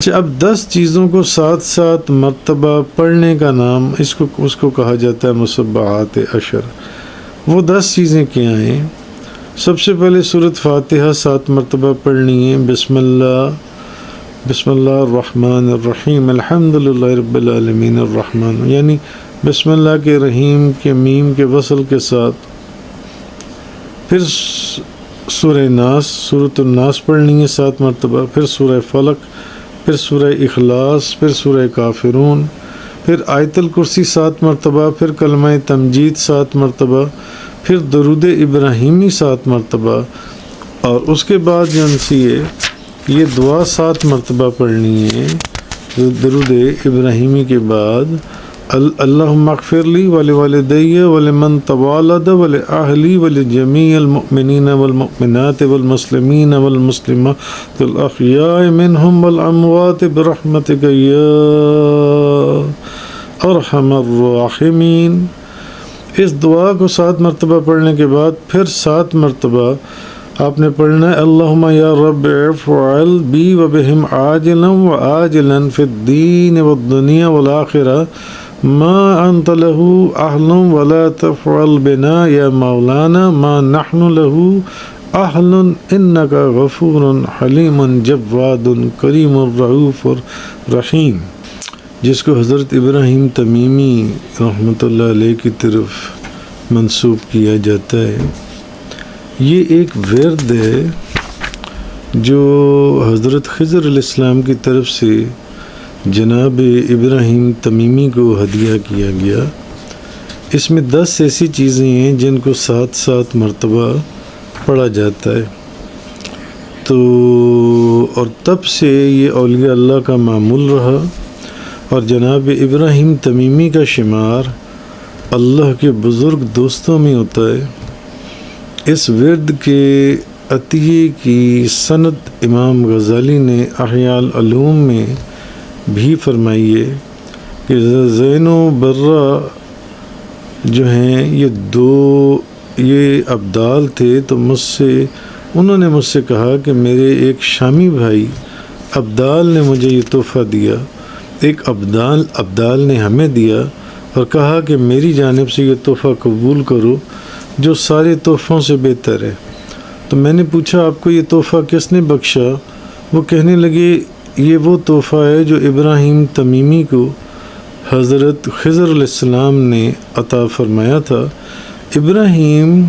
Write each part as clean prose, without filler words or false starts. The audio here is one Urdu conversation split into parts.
اچھا، اب 10 چیزوں کو ساتھ ساتھ مرتبہ پڑھنے کا نام اس کو کہا جاتا ہے مصبحات عشر۔ وہ 10 چیزیں کیا ہیں؟ سب سے پہلے سورۃ فاتحہ 7 مرتبہ پڑھنی ہے۔ بسم اللہ الرحمن الرحیم الحمد للہ رب العالمین الرحمن، یعنی بسم اللہ کے رحیم کے میم کے وصل کے ساتھ۔ پھر سورہ ناس، سورۃ الناس پڑھنی ہے 7 مرتبہ، پھر سورہ فلق، پھر سورہ اخلاص، پھر سورہ کافرون، پھر آیت الکرسی 7 مرتبہ، پھر کلمہ تمجید 7 مرتبہ، پھر درود ابراہیمی 7 مرتبہ، اور اس کے بعد جو یہ دعا 7 مرتبہ پڑھنی ہے درود ابراہیمی کے بعد۔ اللہم اغفر لی ولوالدی ولمن تولد ولأہلی ولجمیع المؤمنین والمؤمنات والمسلمین والمسلمات الاحیاء منہم والاموات برحمتک یا ارحم الراحمین۔ اس دعا کو 7 مرتبہ پڑھنے کے بعد پھر 7 مرتبہ آپ نے پڑھنا ہے اللہم یا رب افعل بی وبہم عاجلا وآجلا فی الدین والدنیا والآخرہ ما انت له اہل ولا تفعل بنا یا مولانا ما نحن له اہل انک غفور حلیم جواد کریم رؤوف رحیم، جس کو حضرت ابراہیم تمیمی رحمۃ اللہ علیہ کی طرف منسوب کیا جاتا ہے۔ یہ ایک ورد ہے جو حضرت خضر علیہ السلام کی طرف سے جناب ابراہیم تمیمی کو ہدیہ کیا گیا۔ اس میں 10 ایسی چیزیں ہیں جن کو 7 مرتبہ پڑھا جاتا ہے۔ تو اور تب سے یہ اولیاء اللہ کا معمول رہا، اور جناب ابراہیم تمیمی کا شمار اللہ کے بزرگ دوستوں میں ہوتا ہے۔ اس ورد کے عطیے کی سند امام غزالی نے احیاء العلوم میں بھی فرمائی ہے کہ زین و برہ جو ہیں یہ ابدال تھے، تو انہوں نے مجھ سے کہا کہ میرے ایک شامی بھائی ابدال نے مجھے یہ تحفہ دیا، ایک ابدال نے ہمیں دیا اور کہا کہ میری جانب سے یہ تحفہ قبول کرو جو سارے تحفوں سے بہتر ہے۔ تو میں نے پوچھا آپ کو یہ تحفہ کس نے بخشا؟ وہ کہنے لگے یہ وہ تحفہ ہے جو ابراہیم تمیمی کو حضرت خضر علیہ السلام نے عطا فرمایا تھا۔ ابراہیم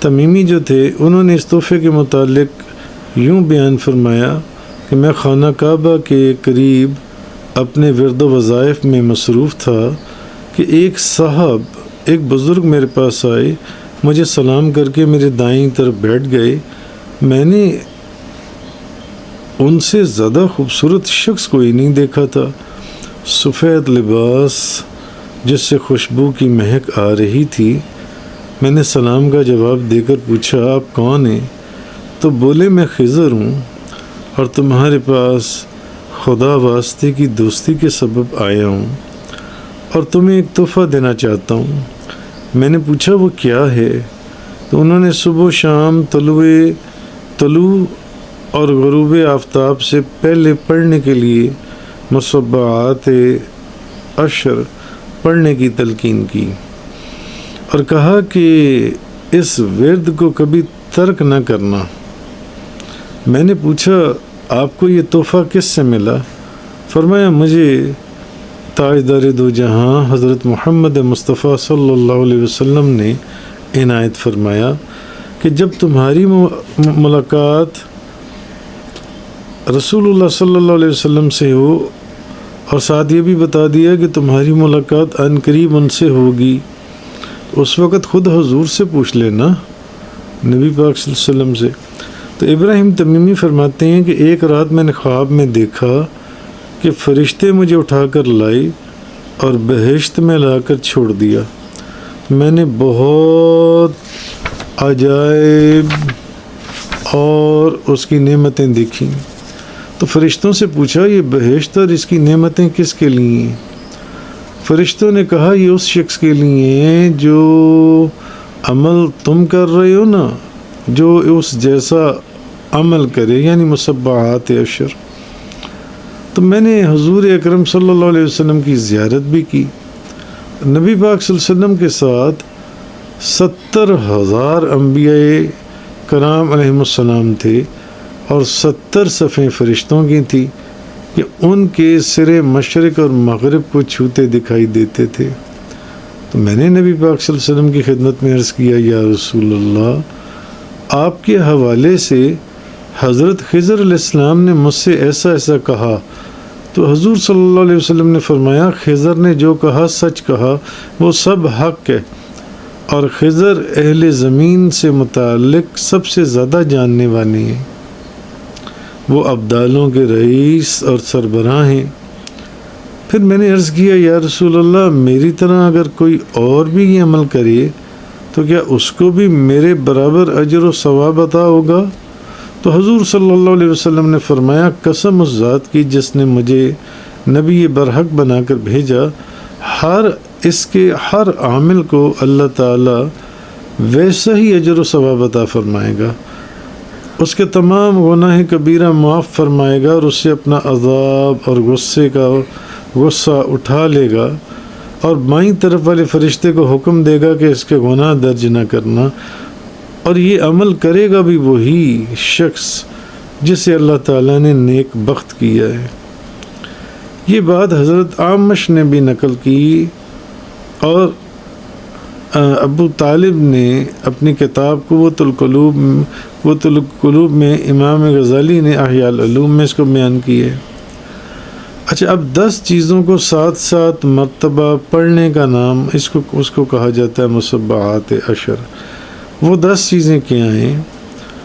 تمیمی جو تھے انہوں نے اس تحفے کے متعلق یوں بیان فرمایا کہ میں خانہ کعبہ کے قریب اپنے ورد و وظائف میں مصروف تھا کہ ایک بزرگ میرے پاس آئے، مجھے سلام کر کے میرے دائیں طرف بیٹھ گئے۔ میں نے ان سے زیادہ خوبصورت شخص کوئی نہیں دیکھا تھا، سفید لباس جس سے خوشبو کی مہک آ رہی تھی۔ میں نے سلام کا جواب دے کر پوچھا آپ کون ہیں؟ تو بولے میں خضر ہوں اور تمہارے پاس خدا واسطے کی دوستی کے سبب آیا ہوں اور تمہیں ایک تحفہ دینا چاہتا ہوں۔ میں نے پوچھا وہ کیا ہے؟ تو انہوں نے صبح و شام طلوع اور غروب آفتاب سے پہلے پڑھنے کے لیے مصبحات عشر پڑھنے کی تلقین کی اور کہا کہ اس ورد کو کبھی ترک نہ کرنا۔ میں نے پوچھا آپ کو یہ تحفہ کس سے ملا؟ فرمایا مجھے تاجدار دو جہاں حضرت محمد مصطفیٰ صلی اللہ علیہ وسلم نے عنایت فرمایا کہ جب تمہاری ملاقات رسول اللہ صلی اللہ علیہ وسلم سے ہو، اور ساتھ یہ بھی بتا دیا کہ تمہاری ملاقات عن قریب ان سے ہوگی، اس وقت خود حضور سے پوچھ لینا، نبی پاک صلی اللہ علیہ وسلم سے۔ تو ابراہیم تمیمی فرماتے ہیں کہ ایک رات میں نے خواب میں دیکھا کہ فرشتے مجھے اٹھا کر لائے اور بہشت میں لا کر چھوڑ دیا۔ میں نے بہت عجائب اور اس کی نعمتیں دیکھیں۔ تو فرشتوں سے پوچھا یہ بہشت اور اس کی نعمتیں کس کے لیے ہیں؟ فرشتوں نے کہا یہ اس شخص کے لیے ہیں جو عمل تم کر رہے ہو نا، جو اس جیسا عمل کرے، یعنی مصبحات عشر۔ تو میں نے حضور اکرم صلی اللہ علیہ وسلم کی زیارت بھی کی. نبی پاک صلی اللہ علیہ وسلم کے ساتھ 70,000 انبیاء کرام علیہم السلام تھے اور 70 صفیں فرشتوں کی تھی کہ ان کے سرے مشرق اور مغرب کو چھوتے دکھائی دیتے تھے. تو میں نے نبی پاک صلی اللہ علیہ وسلم کی خدمت میں عرض کیا یا رسول اللہ آپ کے حوالے سے حضرت خضر علیہ السلام نے مجھ سے ایسا ایسا کہا. تو حضور صلی اللہ علیہ وسلم نے فرمایا خضر نے جو کہا سچ کہا، وہ سب حق ہے، اور خضر اہل زمین سے متعلق سب سے زیادہ جاننے والے ہیں. وہ ابدالوں کے رئیس اور سربراہ ہیں. پھر میں نے عرض کیا یا رسول اللہ میری طرح اگر کوئی اور بھی یہ عمل کرے تو کیا اس کو بھی میرے برابر اجر و ثواب عطا ہوگا؟ تو حضور صلی اللہ علیہ وسلم نے فرمایا قسم اس ذات کی جس نے مجھے نبی برحق بنا کر بھیجا، اس کے ہر عامل کو اللہ تعالیٰ ویسا ہی اجر و ثواب عطا فرمائے گا، اس کے تمام گناہ کبیرہ معاف فرمائے گا اور اس سے اپنا عذاب اور غصہ اٹھا لے گا، اور بائیں طرف والے فرشتے کو حکم دے گا کہ اس کے گناہ درج نہ کرنا. اور یہ عمل کرے گا بھی وہی شخص جسے اللہ تعالیٰ نے نیک بخت کیا ہے. یہ بات حضرت عامش نے بھی نقل کی، اور ابو طالب نے اپنی کتاب قوت القلوب میں امام غزالی نے احیاء العلوم میں اس کو بیان کی ہے. اچھا، اب 10 چیزوں کو ساتھ ساتھ مرتبہ پڑھنے کا نام اس کو کہا جاتا ہے مصبحات عشر. وہ 10 چیزیں کیا ہیں؟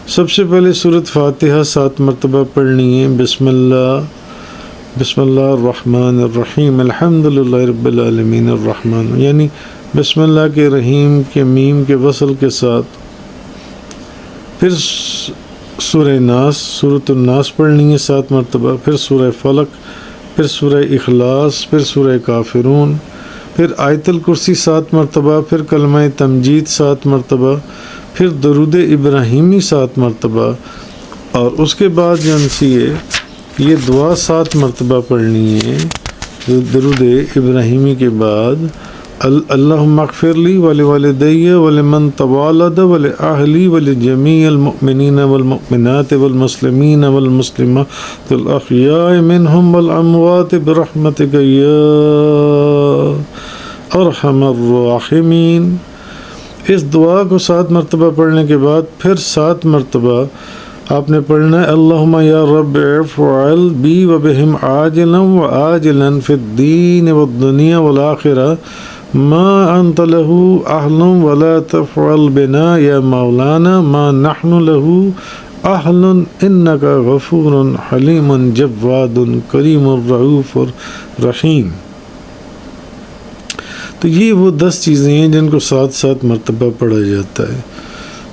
سب سے پہلے سورۃ فاتحہ 7 مرتبہ پڑھنی ہے. بسم اللہ الرحمن الرحیم الحمدللہ رب العالمین الرحمن، یعنی بسم اللہ کے رحیم کے میم کے وصل کے ساتھ. پھر سورہ ناس، سورۃ الناس پڑھنی ہے 7 مرتبہ. پھر سورہ فلق، پھر سورہ اخلاص، پھر سورہ کافرون، پھر آیت الکرسی 7 مرتبہ، پھر کلمہ تمجید 7 مرتبہ، پھر درود ابراہیمی 7 مرتبہ، اور اس کے بعد جو یہ دعا 7 مرتبہ پڑھنی ہے. درود ابراہیمی کے بعد اللہم اغفر لی ولوالدی ولمن تولد ولأہلی ولجمیع المؤمنین والمؤمنات والمسلمین والمسلمات الاحیاء منہم والاموات برحمتک یا ارحم الراحمین. اس دعا کو 7 مرتبہ پڑھنے کے بعد پھر 7 مرتبہ آپ نے پڑھنا ہے اللہم یا رب افعل بی وبہم عاجلا وآجلا فی الدین والدنیا والآخرہ ما انت له اہل ولا تفعل بنا یا مولانا ما نحن له اہل انک غفور حلیم جواد کریم رؤوف رحیم. تو یہ وہ 10 چیزیں ہیں جن کو 7 مرتبہ پڑھا جاتا ہے.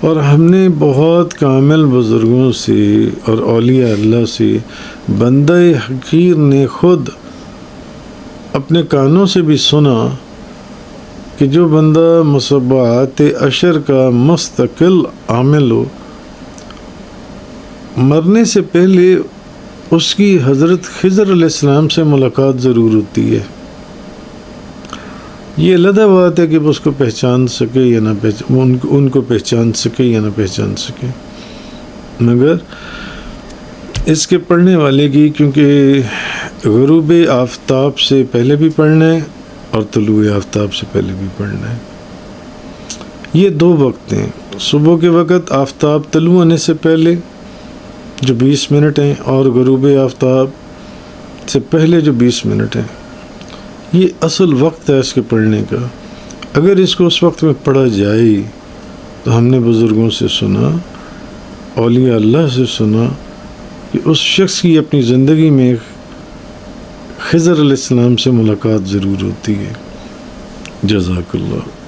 اور ہم نے بہت کامل بزرگوں سے اور اولیاء اللہ سے، بندہ حقیر نے خود اپنے کانوں سے بھی سنا کہ جو بندہ مصبحات عشر کا مستقل عامل ہو، مرنے سے پہلے اس کی حضرت خضر علیہ السلام سے ملاقات ضرور ہوتی ہے. یہ علیحدہ بات ہے کہ وہ اس کو پہچان سکے یا نہ ان کو پہچان سکے یا نہ پہچان سکے، مگر اس کے پڑھنے والے کی کیونکہ غروب آفتاب سے پہلے بھی پڑھنا ہے اور طلوع آفتاب سے پہلے بھی پڑھنا ہے. یہ 2 وقت ہیں، صبح کے وقت آفتاب طلوع ہونے سے پہلے جو 20 منٹ ہیں، اور غروب آفتاب سے پہلے جو 20 منٹ ہیں. یہ اصل وقت ہے اس کے پڑھنے کا. اگر اس کو اس وقت میں پڑھا جائے تو ہم نے بزرگوں سے سنا، اولیاء اللہ سے سنا کہ اس شخص کی اپنی زندگی میں خضر علیہ السلام سے ملاقات ضرور ہوتی ہے. جزاک اللہ.